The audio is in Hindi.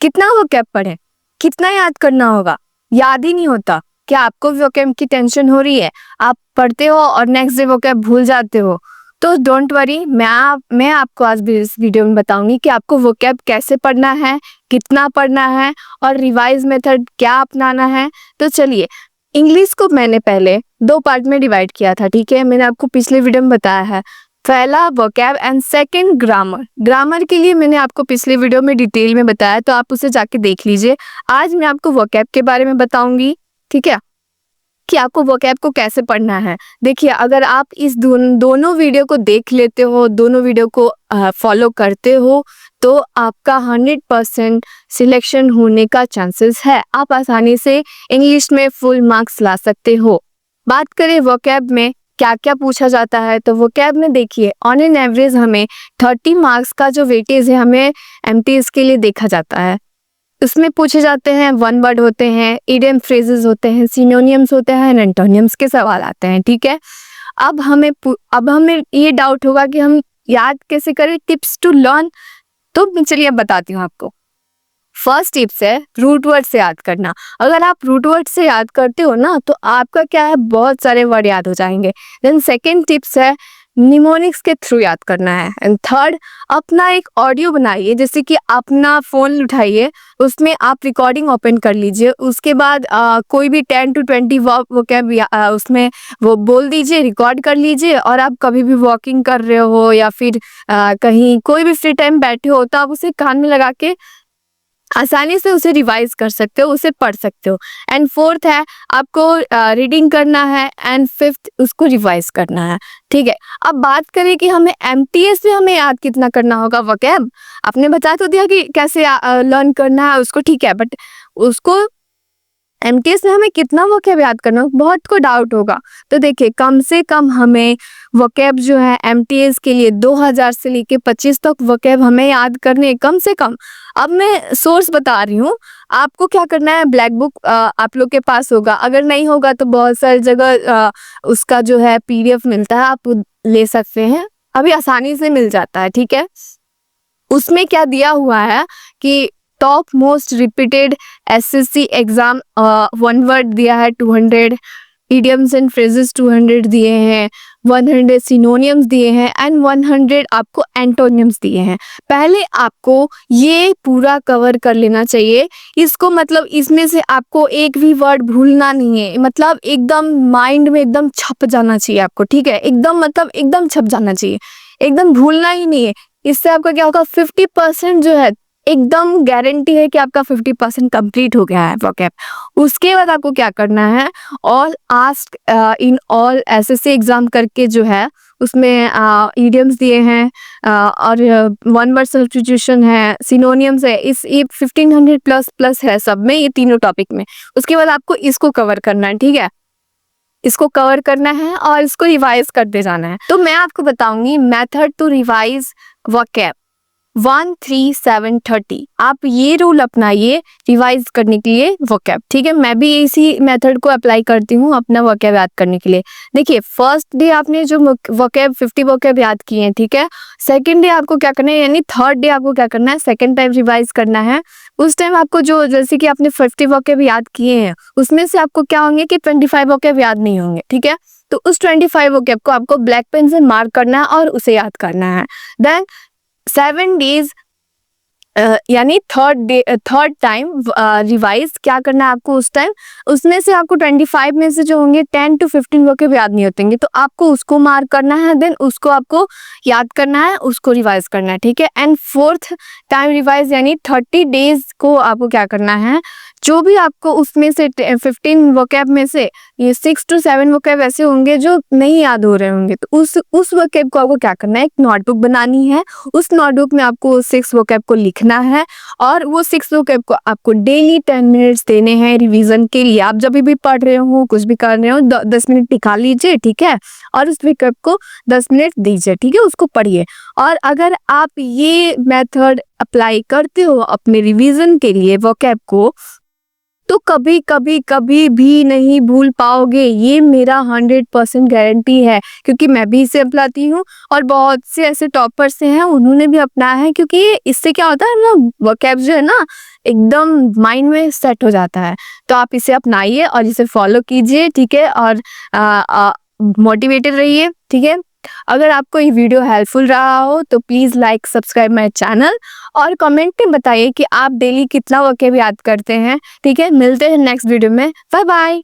कितना वोकैब पढ़े, कितना याद करना होगा, याद ही नहीं होता। क्या आपको वोकैब की टेंशन हो रही है? आप पढ़ते हो और नेक्स्ट डे वोकैब भूल जाते हो? तो डोंट वरी, मैं आपको आज भी इस वीडियो में बताऊंगी कि आपको वोकैब कैसे पढ़ना है, कितना पढ़ना है और रिवाइज मेथड क्या अपनाना है। तो चलिए, इंग्लिश को मैंने पहले 2 पार्ट में डिवाइड किया था, ठीक है। मैंने आपको पिछले वीडियो में बताया है, पहला vocab and second grammar. Grammar के लिए मैंने आपको पिछले वीडियो में डिटेल में बताया, तो आप उसे जाके देख लीजिए। आज मैं आपको वोकैब के बारे में बताऊंगी, ठीक है, कि आपको वोकैब को कैसे पढ़ना है। देखिए, अगर आप इस दोनों वीडियो को देख लेते हो, दोनों वीडियो को फॉलो करते हो, तो आपका 100% सिलेक्शन होने का चांसेस है। आप आसानी से इंग्लिश में फुल मार्क्स ला सकते हो। बात करें वोकैब में क्या क्या पूछा जाता है, तो वोकैब में देखिए, ऑन एन एवरेज हमें 30 मार्क्स का जो वेटेज है हमें एमटीएस के लिए देखा जाता है। इसमें पूछे जाते हैं 1 वर्ड होते हैं, इडियम फ्रेजेस होते हैं, सिनोनियम्स होते हैं, एंटोनियम्स के सवाल आते हैं, ठीक है। अब हमें ये डाउट होगा कि हम याद कैसे करें, टिप्स टू लर्न। तो चलिए अब बताती हूँ आपको। फर्स्ट टिप्स है रूट वर्ड से याद करना। अगर आप रूट वर्ड से याद करते हो ना, तो आपका क्या है, बहुत सारे वर्ड याद हो जाएंगे। देन सेकेंड टिप्स है निमोनिक्स के थ्रू याद करना है। एंड थर्ड, अपना एक ऑडियो बनाइए, जैसे कि अपना फोन उठाइए, उसमें आप रिकॉर्डिंग ओपन कर लीजिए, उसके बाद कोई भी 10 to 20 वोकैब उसमें वो बोल दीजिए, रिकॉर्ड कर लीजिए, और आप कभी भी वॉकिंग कर रहे हो या फिर कहीं कोई भी फ्री टाइम बैठे हो, तो आप उसे कान में लगा के आसानी से उसे रिवाइज कर सकते हो, उसे पढ़ सकते हो। एंड फोर्थ है आपको रीडिंग करना है, एंड फिफ्थ उसको रिवाइज करना है, ठीक है। अब बात करें कि हमें एमटीएस में हमें याद कितना करना होगा वोकैब। आपने बता तो दिया कि कैसे लर्न करना है उसको, ठीक है, बट उसको एमटीएस में हमें कितना वोकैब याद करना है, बहुत को डाउट होगा। तो देखिए, कम से कम हमें वोकैब जो है एमटीएस के लिए 2000 से लेके 25 तक वोकैब हमें याद करने, कम से कम। अब मैं सोर्स बता रही हूँ, आपको क्या करना है, ब्लैक बुक आप लोग के पास होगा, अगर नहीं होगा तो बहुत सारी जगह उसका जो है पीडीएफ मिलता है, आप ले सकते हैं, अभी आसानी से मिल जाता है, ठीक है। उसमें क्या दिया हुआ है कि top most repeated SSC exam 1 word दिया है 200, इडियम्स एंड फ्रेजेस 200 दिए हैं, 100 सिनोनियम्स दिए हैं, एंड 100 आपको एंटोनियम्स दिए हैं। पहले आपको ये पूरा कवर कर लेना चाहिए। इसको मतलब इसमें से आपको एक भी वर्ड भूलना नहीं है, मतलब एकदम माइंड में एकदम छप जाना चाहिए आपको, ठीक है, एकदम मतलब एकदम छप जाना चाहिए, एकदम भूलना ही नहीं है। इससे आपका क्या होगा, 50% जो है एकदम गारंटी है कि आपका 50% कंप्लीट हो गया है वोकैब। उसके बाद आपको क्या करना है, all ask in all SSC exam करके जो है उसमें इडियम्स दिए हैं और 1 वर्ड सब्स्टिट्यूशन है, सिनोनियम्स है, इस ये 1500 प्लस प्लस है सब में, ये तीनों टॉपिक में। उसके बाद आपको इसको कवर करना है, ठीक है, इसको कवर करना है और इसको रिवाइज करते जाना है। तो मैं आपको बताऊंगी मेथड टू रिवाइज वोकैब 1 3 7 30। आप ये रूल अपनाइए रिवाइज करने के लिए वोकैब, ठीक है। मैं भी इसी मेथड को अप्लाई करती हूँ अपना वोकैब याद करने के लिए। देखिए, फर्स्ट डे आपने जो वोकैब 50 वोकैब याद किए हैं, ठीक है, सेकंड डे आपको क्या करना है, यानी थर्ड डे आपको क्या करना है, सेकंड टाइम रिवाइज करना है। उस टाइम आपको जो, जैसे कि आपने 50 वोकैब याद किए हैं, उसमें से आपको क्या होंगे कि 25 वोकैब याद नहीं होंगे, ठीक है। तो उस 25 वोकैब को आपको ब्लैक पेन से मार्क करना है और उसे याद करना है। देन 7 डेज यानी थर्ड टाइम रिवाइज क्या करना है आपको उस टाइम, उसमें से आपको 25 में से जो होंगे 10 to 15 वोकैब याद नहीं होते, तो आपको उसको मार्क करना है, देन उसको आपको याद करना है, उसको रिवाइज करना है, ठीक है। एंड फोर्थ टाइम रिवाइज यानी 30 डेज को आपको क्या करना है, जो भी आपको उसमें से 15 वोकैब में से ये 6 to 7 वोकैब ऐसे होंगे जो नहीं याद हो रहे होंगे, तो उस वोकैब को आपको क्या करना है, एक नोटबुक बनानी है, उस नोटबुक में आपको 6 वोकैब को लिखना है, और वो 6 वोकैब को आपको डेली 10 मिनट्स देने हैं रिवीजन के लिए। आप जब भी पढ़ रहे हो, कुछ भी कर रहे हो, 10 मिनट निकाल लीजिए, ठीक है, और उस वोकैब को 10 मिनट दीजिए, ठीक है, उसको पढ़िए। और अगर आप ये मेथड अप्लाई करते हो अपने रिवीजन के लिए वोकैब को, तो कभी कभी कभी भी नहीं भूल पाओगे, ये मेरा 100% गारंटी है, क्योंकि मैं भी इसे अपनाती हूँ और बहुत से ऐसे टॉपर्स हैं उन्होंने भी अपनाया है। क्योंकि इससे क्या होता है ना, वोकैब जो है ना एकदम माइंड में सेट हो जाता है। तो आप इसे अपनाइए और इसे फॉलो कीजिए, ठीक है, और मोटिवेटेड रहिए, ठीक है। अगर आपको ये वीडियो हेल्पफुल रहा हो तो please like subscribe my channel और कमेंट में बताइए कि आप डेली कितना वोकैब याद करते हैं, ठीक है। मिलते हैं नेक्स्ट वीडियो में, बाय बाय।